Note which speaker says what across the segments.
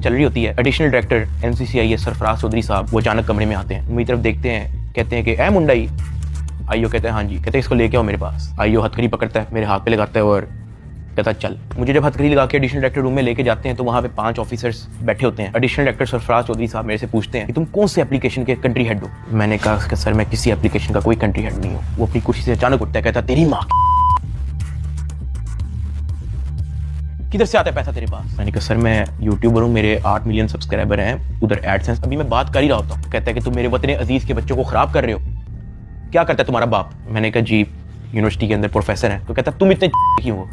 Speaker 1: चल रही होती है। Additional director NCCIS Sarfaraz Chaudhary साहब वो अचानक कमरे में आते हैं, मेरी तरफ देखते हैं, कहते हैं कि ए मुंडाई। आईओ कहते हैं हाँ जी। कहते हैं इसको लेके आओ मेरे पास। आईओ हथकड़ी पकड़ता है, मेरे हाथ पे लगाता है और कहता है चल। मुझे जब हथकड़ी लगा के एडिशनल डायरेक्टर रूम में लेके जाते हैं तो वहाँ पे 5 ऑफिसर्स बैठे होते हैं। एडिशनल डायरेक्टर सरफराज चौधरी साहब मेरे से पूछते हैं कि तुम कौन से एप्लीकेशन के कंट्री हेड हो। मैंने कहा कि सर मैं किसी एप्लीकेशन का कोई कंट्री हेड नहीं हूँ। वो अपनी कुर्सी से अचानक उठता है, कहता तेरी माँ किधर से आता है पैसा तेरे पास। मैंने कहा सर मैं यूट्यूबर हूँ, मेरे 8 मिलियन सब्सक्राइबर हैं, उधर एडसेंस अभी मैं बात कर ही रहा होता हूँ। कहता है कि तुम मेरे वतन अजीज के बच्चों को खराब कर रहे हो, क्या करता है तुम्हारा बाप। मैंने कहा जी यूनिवर्सिटी के अंदर प्रोफेसर है। तो कहता तुम इतने क्यों हो।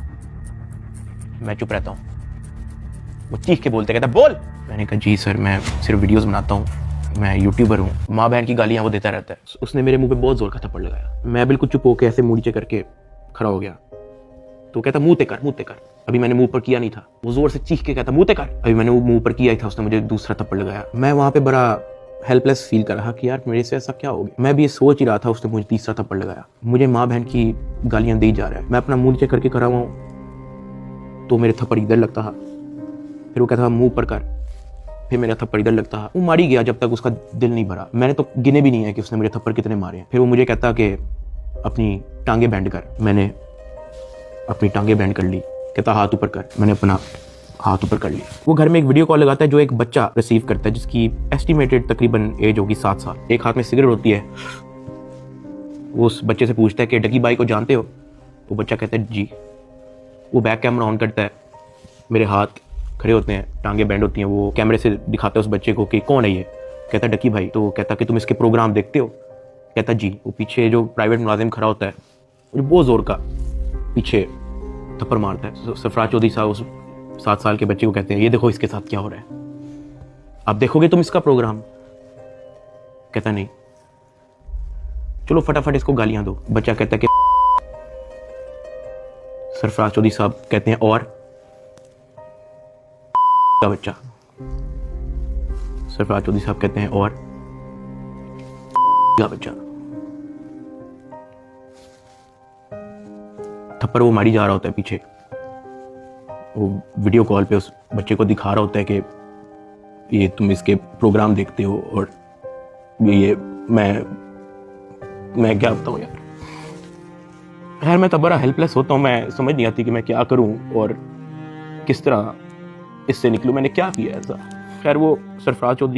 Speaker 1: मैं चुप रहता हूँ। वो चीख के बोलते, कहता बोल। मैंने कहा जी सर मैं सिर्फ वीडियोस बनाता हूँ, मैं यूट्यूबर हूँ। माँ बहन की गालियाँ वो देता रहता है। उसने मेरे मुंह पे बहुत जोर का थप्पड़ लगाया। मैं बिल्कुल चुप होकर ऐसे मुंह नीचे करके खड़ा हो गया। तो कहता मुंह ते कर। अभी मैंने मुंह पर किया नहीं था। वो जोर से चीख के कहता मुंह ते कर। अभी मैंने वो मुंह पर किया ही था, उसने मुझे दूसरा थप्पड़ लगाया। मैं वहाँ पे बड़ा हेल्पलेस फील कर रहा कि यार मेरे से ऐसा क्या हो गया। मैं भी ये सोच ही रहा था, उसने मुझे तीसरा थप्पड़ लगाया। मुझे माँ बहन की गालियाँ दी जा रहा है। मैं अपना मुंह नीचे करके खड़ा हुआ हूँ तो मेरे थप्पड़ इधर लगता है, फिर वो कहता था मुंह पर कर, फिर मेरा थप्पड़ इधर लगता है। वो मारी गया जब तक उसका दिल नहीं भरा। मैंने तो गिने भी नहीं है कि उसने मेरे थप्पड़ कितने मारे हैं। फिर वो मुझे कहता कि अपनी टांगे बैंड कर। मैंने अपनी टांगे बैंड कर ली। कहता हाथ ऊपर कर। मैंने अपना हाथ ऊपर कर लिया। वो घर में एक वीडियो कॉल लगाता है जो एक बच्चा रिसीव करता है जिसकी एस्टिमेटेड तकरीबन एज होगी 7 साल। एक हाथ में सिगरेट होती है। वो उस बच्चे से पूछता है कि डकी बाई को जानते हो। वो बच्चा कहता है जी। वो बैक कैमरा ऑन करता है, मेरे हाथ खड़े होते हैं, टांगे बैंड होती हैं। वो कैमरे से दिखाता है उस बच्चे को कि कौन है ये। कहता है डकी भाई। तो कहता कि तुम इसके प्रोग्राम देखते हो। कहता जी। वो पीछे जो प्राइवेट मुलाजिम खड़ा होता है मुझे बहुत जोर का पीछे थप्पड़ मारता है। सरफराज चौधरी साहब उस 7 साल के बच्चे को कहते हैं ये देखो इसके साथ क्या हो रहा है, आप देखोगे तुम इसका प्रोग्राम। कहता नहीं, चलो फटाफट इसको गालियां दो। बच्चा कहता है कि सरफराज चौधरी साहब कहते हैं और का बच्चा। सरफराज चौधरी साहब कहते हैं और का बच्चा। थप्पड़ वो मारी जा रहा होता है पीछे। वो वीडियो कॉल पे उस बच्चे को दिखा रहा होता है कि ये तुम इसके प्रोग्राम देखते हो और ये मैं क्या बताऊं यार। खैर मैं तब बड़ा हेल्पलेस होता हूँ। मैं समझ नहीं आती कि मैं क्या करूं और किस तरह इससे निकलूं। मैंने क्या किया ऐसा। खैर वो सरफराज चौधरी